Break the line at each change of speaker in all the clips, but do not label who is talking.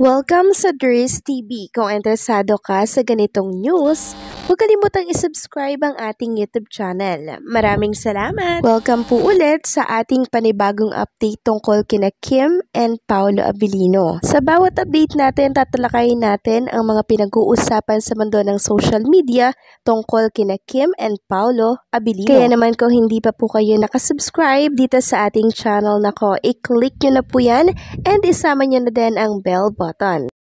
Welcome sa Dris TV. Kung interesado ka sa ganitong news, huwag kalimutang isubscribe ang ating YouTube channel. Maraming salamat! Welcome po ulit sa ating panibagong update tungkol kina Kim and Paolo Abilino. Sa bawat update natin, tatalakayin natin ang mga pinag-uusapan sa mundo ng social media tungkol kina Kim and Paolo Abilino. Kaya naman kung hindi pa po kayo nakasubscribe dito sa ating channel nako, i-click nyo na po yan and isama nyo na din ang bell button.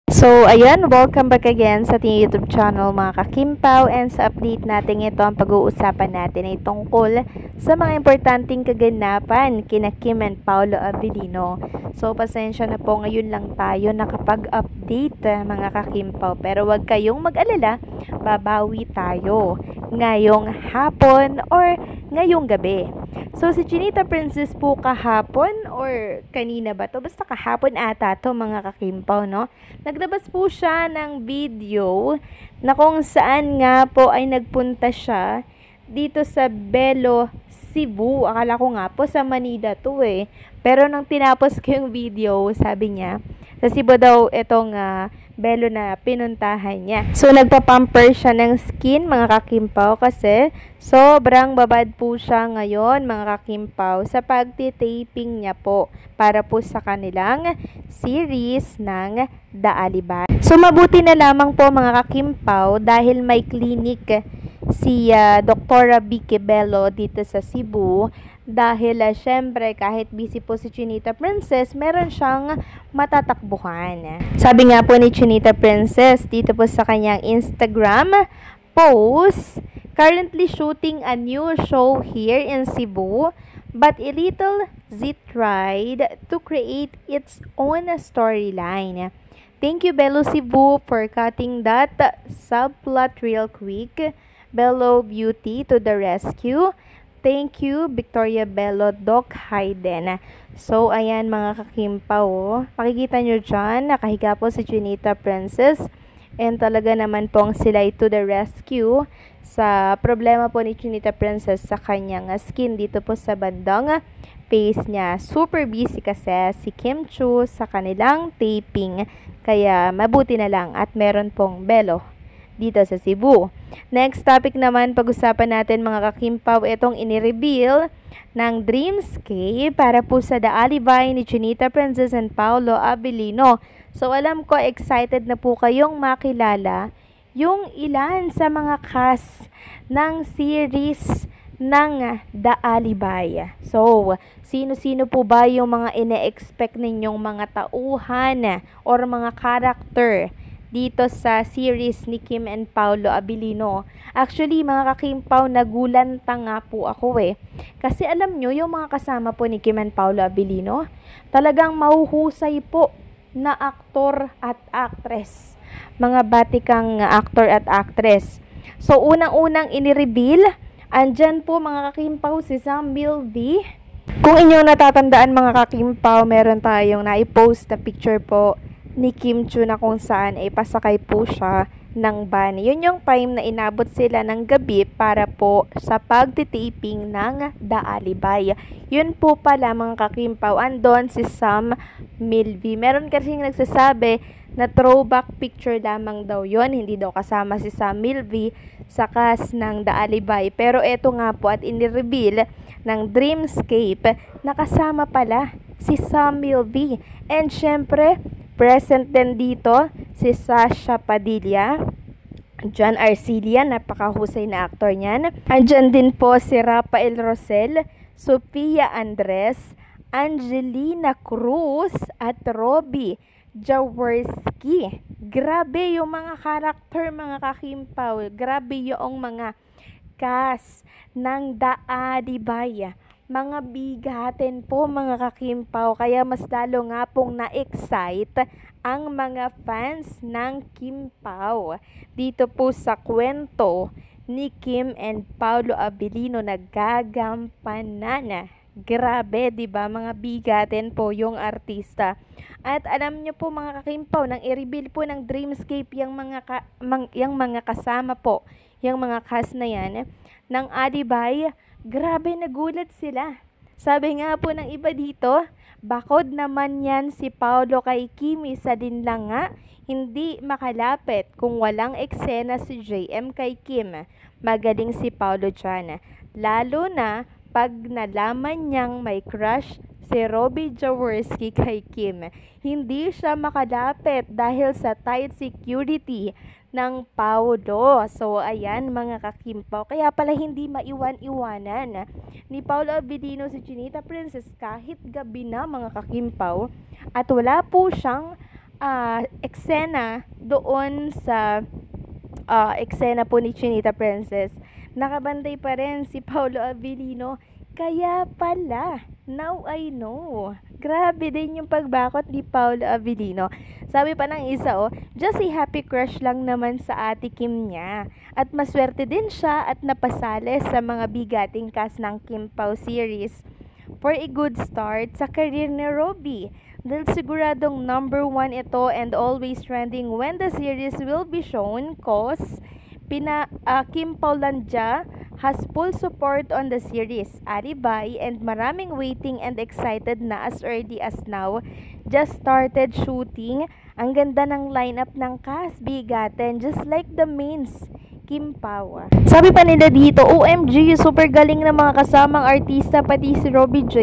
So, ayan, welcome back again sa ating YouTube channel mga kakimpaw, and sa update natin ito, ang pag-uusapan natin ay tungkol sa mga importanteng kaganapan kina Kim and Paolo Abilino. So, pasensya na po, ngayon lang tayo nakapag-update mga kakimpaw, pero wag kayong mag-alala, babawi tayo ngayong hapon or ngayong gabi. So, si Chinita Princess po kahapon or kanina ba to? Basta kahapon ata to mga kakimpaw, no? Naglabas po siya ng video na kung saan nga po ay nagpunta siya dito sa Belo, Cebu. Akala ko nga po sa Manila to eh. Pero nang tinapos ko yung video, sabi niya, sa Cebu daw itong Belo na pinuntahan niya. So, nagpa-pamper siya ng skin, mga kakimpaw, kasi sobrang babad po siya ngayon, mga kakimpaw, sa pagtitaping niya po para po sa kanilang series ng The Alibay. So, mabuti na lamang po, mga kakimpaw, dahil may clinic si Dr. Vicky Bello dito sa Cebu. Dahil syempre kahit busy po si Chinita Princess, meron siyang matatakbuhan. Sabi nga po ni Chinita Princess dito po sa kanyang Instagram post, currently shooting a new show here in Cebu, but a little Z tried to create its own storyline. Thank you, Bello Cebu, for cutting that subplot real quick. Bello Beauty to the rescue. Thank you, Victoria Bello, Doc Hayden. So, ayan mga kakimpaw, makikita nyo dyan, nakahiga po si Chinita Princess. And talaga naman pong sila to the rescue sa problema po ni Chinita Princess sa kanyang skin dito po sa bandang face niya. Super busy kasi si Kim Chu sa kanilang taping. Kaya mabuti na lang at meron pong Bello dito sa Cebu. Next topic naman, pag-usapan natin mga kakimpaw, itong inireveal ng Dreamscape para po sa The Alibay ni Chinita Princess and Paolo Abilino. So, alam ko, excited na po kayong makilala yung ilan sa mga cast ng series ng The Alibay. So, sino-sino po ba yung mga ine-expect ninyong mga tauhan or mga character dito sa series ni Kim and Paolo Abilino? Actually, mga kakimpaw, nagulanta nga po ako eh. Kasi alam nyo, yung mga kasama po ni Kim and Paolo Abilino, talagang mahuhusay po na aktor at actress. Mga batikang actor at actress. So, unang-unang inireveal, andyan po mga kakimpaw si Sam Milby. Kung inyong natatandaan mga kakimpaw, meron tayong naipost na picture po ni Kim Chu na kung saan ay pasakay po siya ng van. Yun yung time na inabot sila ng gabi para po sa pagtitaping ng The Alibay. Yun po pala mga kakimpaw, andon si Sam Milby. Meron kasing nagsasabi na throwback picture lamang daw yon, hindi daw kasama si Sam Milby sa cast ng The Alibay. Pero eto nga po at inireveal ng Dreamscape na kasama pala si Sam Milby. And syempre, present din dito si Sasha Padilla, John Arcilla, napakahusay na aktor niyan. Andyan din po si Rafael Rosel, Sofia Andres, Angelina Cruz at Robbie Jaworski. Grabe yung mga karakter mga kakimpaw. Grabe yung mga cast ng The Alibay. Mga bigatin po mga kakimpaw, kaya mas lalo nga pong na-excite ang mga fans ng Kimpaw dito po sa kwento ni Kim and Paolo Abilino na gagampanan. Grabe, 'di ba? Mga bigatin po yung artista. At alam niyo po mga kakimpaw, nang i-reveal po ng Dreamscape yung mga kasama po, yung mga cast na yan ng Alibay, grabe, nagulat sila. Sabi nga po ng iba dito, Bakod naman yan si Paolo kay Kim, isa din lang nga hindi makalapit kung walang eksena si JM kay Kim. Magaling si Paolo dyan. Lalo na pag nalaman niyang may crush si Robbie Jaworski kay Kim. Hindi siya makalapit dahil sa tight security ng Paolo. So, ayan mga kakimpaw. Kaya pala hindi maiwan-iwanan ni Paolo Abilino si Chinita Princess kahit gabi na mga kakimpaw. At wala po siyang eksena doon sa eksena po ni Chinita Princess. Nakabantay pa rin si Paolo Abilino. Kaya pala, now I know. Grabe din yung pagbakot ni Paolo Abilino. Sabi pa ng isa, just a happy crush lang naman sa ate Kim niya. At maswerte din siya at napasali sa mga bigating cast ng Kim Pao series for a good start sa career ni Robbie. Dahil siguradong #1 ito and always trending when the series will be shown cause Kim Paulandia has full support on the series, Aribay, and maraming waiting and excited na as early as now. Just started shooting. Ang ganda ng lineup ng cast, bigatin, just like the mains. Kim Pao. Sabi pa nila dito, OMG, super galing ng mga kasamang artista, pati si Robbie J.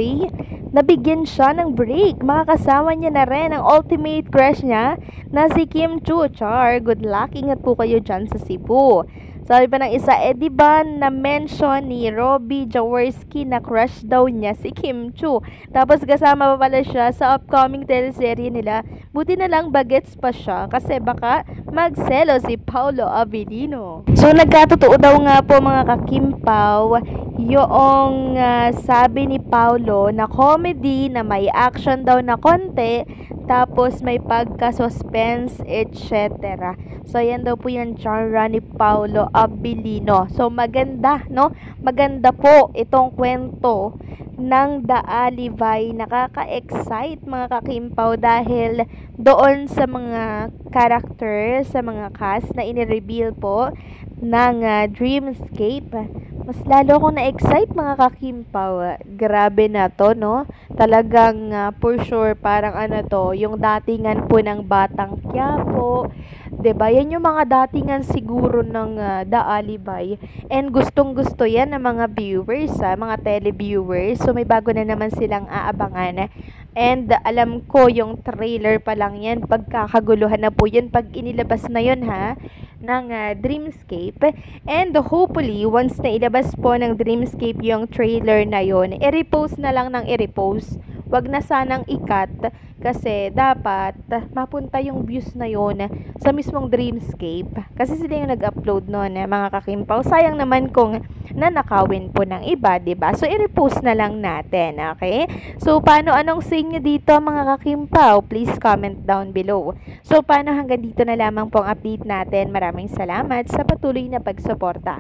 Nabigyan siya ng break. Makakasama niya na rin ang ultimate crush niya na si Kim Chu. Char, good luck. Ingat po kayo dyan sa Cebu. Sabi pa ng isa, diba na-mention ni Robbie Jaworski na crush daw niya si Kim Chu. Tapos kasama pa pala siya sa upcoming teleserye nila. Buti na lang bagets pa siya kasi baka magselo si Paolo Abilino. So nagkatotoo daw nga po mga kakimpaw yung sabi ni Paolo na comedy na may action daw na konti tapos may pagka-suspense, etc. So, yan daw po yung genre ni Paolo Abilino. So, maganda, no? Maganda po itong kwento ng The Alibay. Nakaka-excite mga kakimpaw dahil doon sa mga character, sa mga cast na inireveal po ng Dreamscape. Mas lalo akong na-excite mga kakimpaw. Grabe na to, no? Talagang for sure parang yung datingan po ng Batang Quiapo. 'Di ba? Yan yung mga datingan siguro ng The Alibay. And gustong-gusto yan ng mga viewers, mga televiewers. So may bago na naman silang aabangan. And alam ko yung trailer pa lang yan, pagkakaguluhan na po yun pag inilabas na yun ng Dreamscape. And hopefully, once na ilabas po ng Dreamscape yung trailer na yun, i-repost na lang ng i-repost. Wag na sanang ikat kasi dapat mapunta yung views na yun sa mismong Dreamscape. Kasi sila yung nag-upload nun, mga kakimpaw. Sayang naman kung nanakawin po ng iba, diba? So, i-repost na lang natin, okay? So, anong say nyo dito, mga kakimpaw? Please comment down below. So, hanggang dito na lamang po ang update natin. Maraming salamat sa patuloy na pagsuporta.